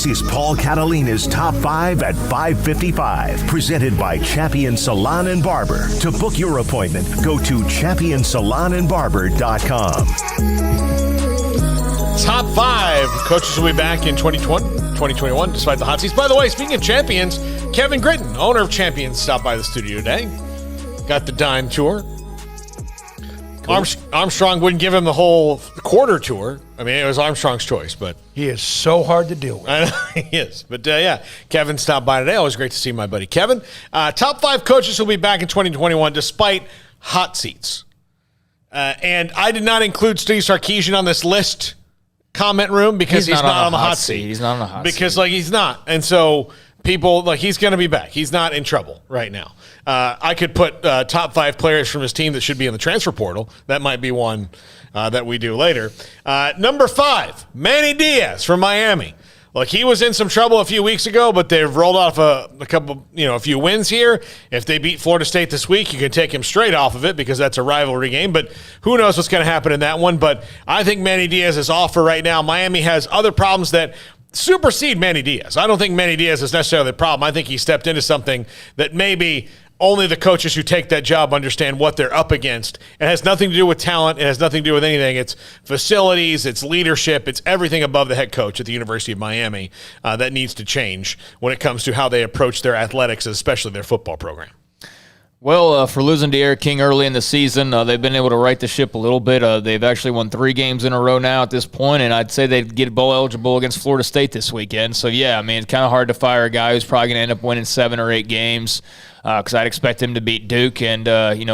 This is Paul Catalina's Top 5 at 5:55, presented by Champion Salon and Barber. To book your appointment, go to championsalonandbarber.com. Top 5 coaches will be back in 2021, despite the hot seats. By the way, speaking of champions, Kevin Gritton, owner of Champions, stopped by the studio today. Got the dime tour. Cool. Armstrong wouldn't give him the whole quarter tour. I mean, it was Armstrong's choice, but he is so hard to deal with. I know he is. But yeah, Kevin stopped by today. Always great to see my buddy Kevin. Top 5 coaches will be back in 2021, despite hot seats. And I did not include Steve Sarkisian on this list comment room because he's not on the hot seat. He's not on the hot seat. Because he's not. And so people, he's going to be back. He's not in trouble right now. I could put top 5 players from his team that should be in the transfer portal. That might be one that we do later. Number 5, Manny Diaz from Miami. Look, he was in some trouble a few weeks ago, but they've rolled off a few wins here. If they beat Florida State this week, you can take him straight off of it because that's a rivalry game. But who knows what's going to happen in that one. But I think Manny Diaz is off for right now. Miami has other problems that supersede Manny Diaz. I don't think Manny Diaz is necessarily the problem. I think he stepped into something that maybe only the coaches who take that job understand what they're up against. It has nothing to do with talent. It has nothing to do with anything. It's facilities, it's leadership, it's everything above the head coach at the University of Miami that needs to change when it comes to how they approach their athletics, especially their football program. Well, for losing to Eric King early in the season, they've been able to right the ship a little bit. They've actually won 3 games in a row now at this point, and I'd say they'd get bowl eligible against Florida State this weekend. So, yeah, I mean, it's kind of hard to fire a guy who's probably going to end up winning 7 or 8 games because I'd expect him to beat Duke and,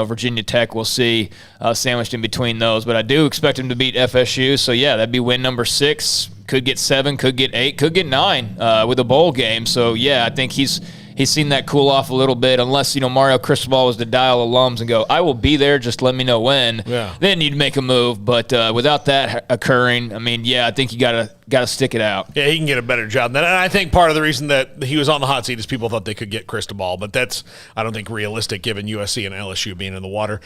Virginia Tech. We'll see sandwiched in between those. But I do expect him to beat FSU. So, yeah, that'd be win number 6. Could get 7, could get 8, could get 9 with a bowl game. So, yeah, I think he's seen that cool off a little bit, unless, Mario Cristobal was to dial alums and go, I will be there, just let me know when. Yeah. Then you'd make a move. But without that occurring, I mean, yeah, I think you got to stick it out. Yeah, he can get a better job than that. And I think part of the reason that he was on the hot seat is people thought they could get Cristobal, but that's, I don't think, realistic given USC and LSU being in the water.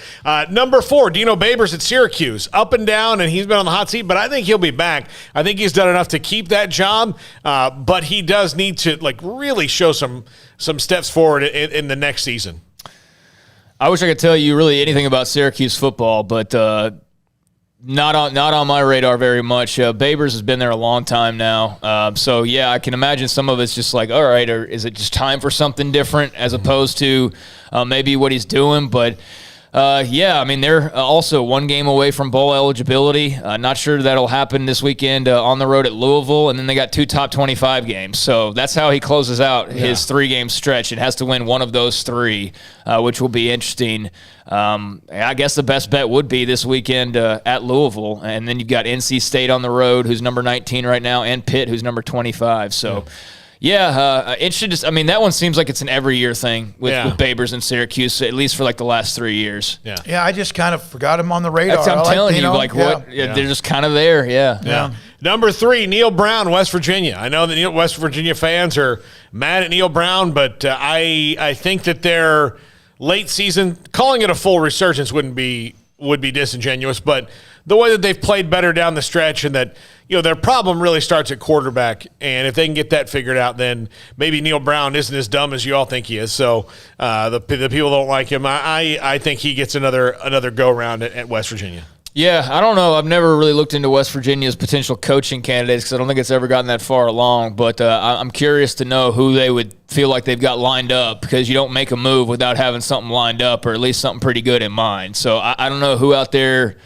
Number 4, Dino Babers at Syracuse. Up and down, and he's been on the hot seat, but I think he'll be back. I think he's done enough to keep that job, but he does need to really show some steps forward in the next season. I wish I could tell you really anything about Syracuse football, but not on my radar very much. Babers has been there a long time now. So, yeah, I can imagine some of it's just like, all right, or is it just time for something different as opposed to maybe what he's doing? But, yeah, I mean, they're also 1 game away from bowl eligibility. Not sure that'll happen this weekend on the road at Louisville, and then they got 2 top 25 games. So that's how he closes out his 3-game stretch. It has to win one of those 3, which will be interesting. I guess the best bet would be this weekend at Louisville, and then you've got NC State on the road, who's number 19 right now, and Pitt, who's number 25. So. Yeah, it should just. I mean, that one seems like it's an every year thing with Babers and Syracuse, at least for the last 3 years. Yeah. I just kind of forgot him on the radar. That's what I'm telling you. What? Yeah. They're just kind of there. Yeah. Number 3, Neal Brown, West Virginia. I know that West Virginia fans are mad at Neal Brown, but I think that their late season, calling it a full resurgence would be disingenuous, but the way that they've played better down the stretch and that, their problem really starts at quarterback. And if they can get that figured out, then maybe Neal Brown isn't as dumb as you all think he is. So the people don't like him. I think he gets another go-round at West Virginia. Yeah, I don't know. I've never really looked into West Virginia's potential coaching candidates because I don't think it's ever gotten that far along. But I'm curious to know who they would feel like they've got lined up because you don't make a move without having something lined up or at least something pretty good in mind. So I don't know who out there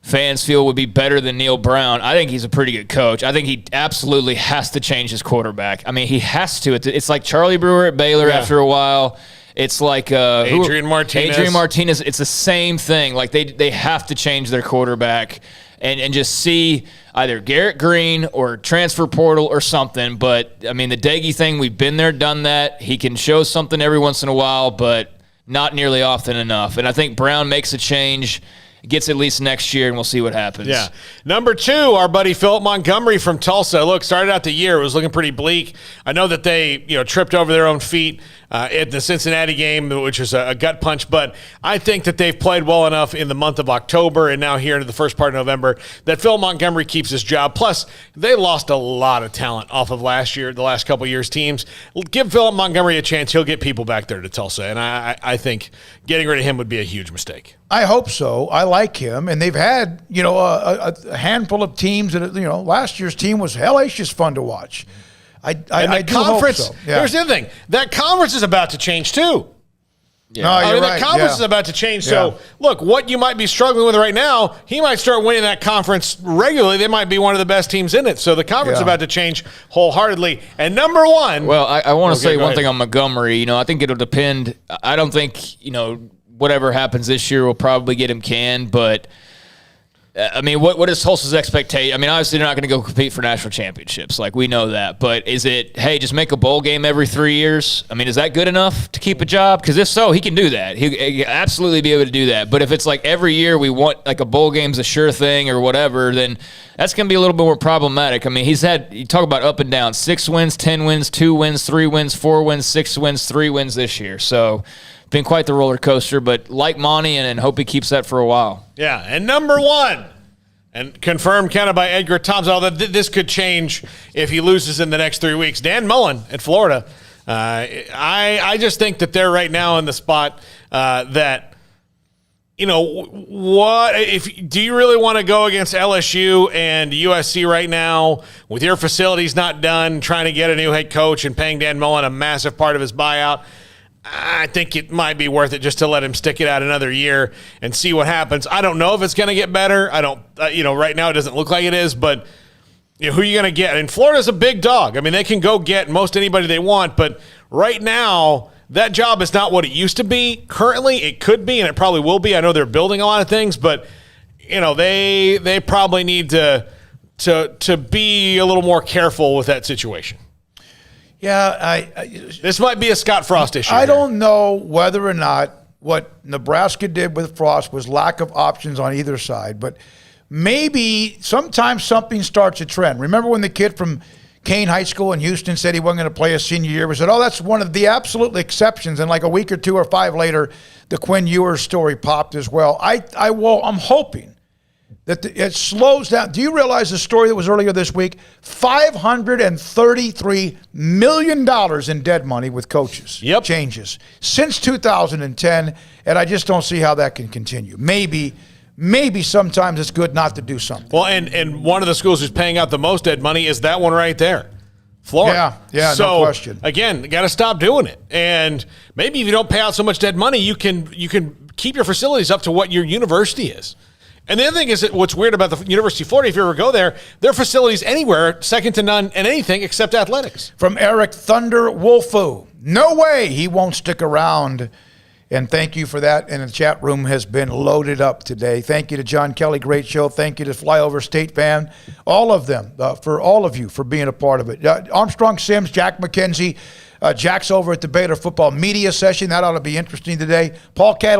fans feel would be better than Neal Brown. I think he's a pretty good coach. I think he absolutely has to change his quarterback. I mean, he has to. It's like Charlie Brewer at Baylor after a while. It's like Adrian Martinez. It's the same thing. Like they have to change their quarterback and just see either Garrett Green or transfer portal or something. But, I mean, the Daggy thing, we've been there, done that. He can show something every once in a while, but not nearly often enough. And I think Brown makes a change gets at least next year, and we'll see what happens. Yeah. Number 2, our buddy Philip Montgomery from Tulsa. Look, started out the year, it was looking pretty bleak. I know that they tripped over their own feet at the Cincinnati game, which is a gut punch, but I think that they've played well enough in the month of October and now here into the first part of November that Phil Montgomery keeps his job. Plus, they lost a lot of talent off of the last couple of years' teams. Give Philip Montgomery a chance. He'll get people back there to Tulsa, and I think getting rid of him would be a huge mistake. I hope so. I like him, and they've had a handful of teams that last year's team was hellacious fun to watch. I do hope so. Yeah. Here's the other thing: that conference is about to change too. Yeah. No, you're right. That conference is about to change. So, look, what you might be struggling with right now, he might start winning that conference regularly. They might be one of the best teams in it. So the conference is about to change wholeheartedly. And number 1. Well, I want to say one thing on Montgomery. I think it'll depend. I don't think, whatever happens this year will probably get him canned, but I mean, what is Tulsa's expectation? I mean, obviously they're not going to go compete for national championships. Like, we know that. But is it, hey, just make a bowl game every 3 years? I mean, is that good enough to keep a job? Because if so, he can do that. He'll absolutely be able to do that. But if it's like every year we want like a bowl game's a sure thing or whatever, then that's going to be a little bit more problematic. I mean, you talk about up and down, 6 wins, 10 wins, 2 wins, 3 wins, 4 wins, 6 wins, 3 wins this year. So been quite the roller coaster, but like MANNY and hope he keeps that for a while. Yeah, and number 1, and confirmed kind of by Edgar Thompson, although this could change if he loses in the next 3 weeks. Dan Mullen at Florida. I just think that they're right now in the spot that, what do you really want to go against LSU and USC right now with your facilities not done, trying to get a new head coach and paying Dan Mullen a massive part of his buyout? I think it might be worth it just to let him stick it out another year and see what happens. I don't know if it's going to get better. I don't, right now it doesn't look like it is, but who are you going to get? And Florida's a big dog. I mean, they can go get most anybody they want, but right now that job is not what it used to be. Currently, it could be, and it probably will be. I know they're building a lot of things, but they probably need to be a little more careful with that situation. Yeah, this might be a Scott Frost issue. I don't know whether or not what Nebraska did with Frost was lack of options on either side, but maybe sometimes something starts a trend. Remember when the kid from Kane High School in Houston said he wasn't going to play his senior year? We said, that's one of the absolute exceptions. And like a week or 2 or 5 later, the Quinn Ewers story popped as well. I'm hoping that it slows down. Do you realize the story that was earlier this week? $533 million in dead money with coaches. Yep. Changes since 2010, and I just don't see how that can continue. Maybe sometimes it's good not to do something. Well, and one of the schools who's paying out the most dead money is that one right there, Florida. Yeah, so, no question. Again, got to stop doing it. And maybe if you don't pay out so much dead money, you can keep your facilities up to what your university is. And the other thing is that what's weird about the University of Florida, if you ever go there, their facilities anywhere, second to none in anything except athletics. From Eric Thunder Wolfu, no way he won't stick around. And thank you for that. And the chat room has been loaded up today. Thank you to John Kelly, great show. Thank you to Flyover State Fan, all of them, for all of you for being a part of it. Armstrong Sims, Jack McKenzie, Jack's over at the Baylor Football Media Session. That ought to be interesting today. Paul Catalina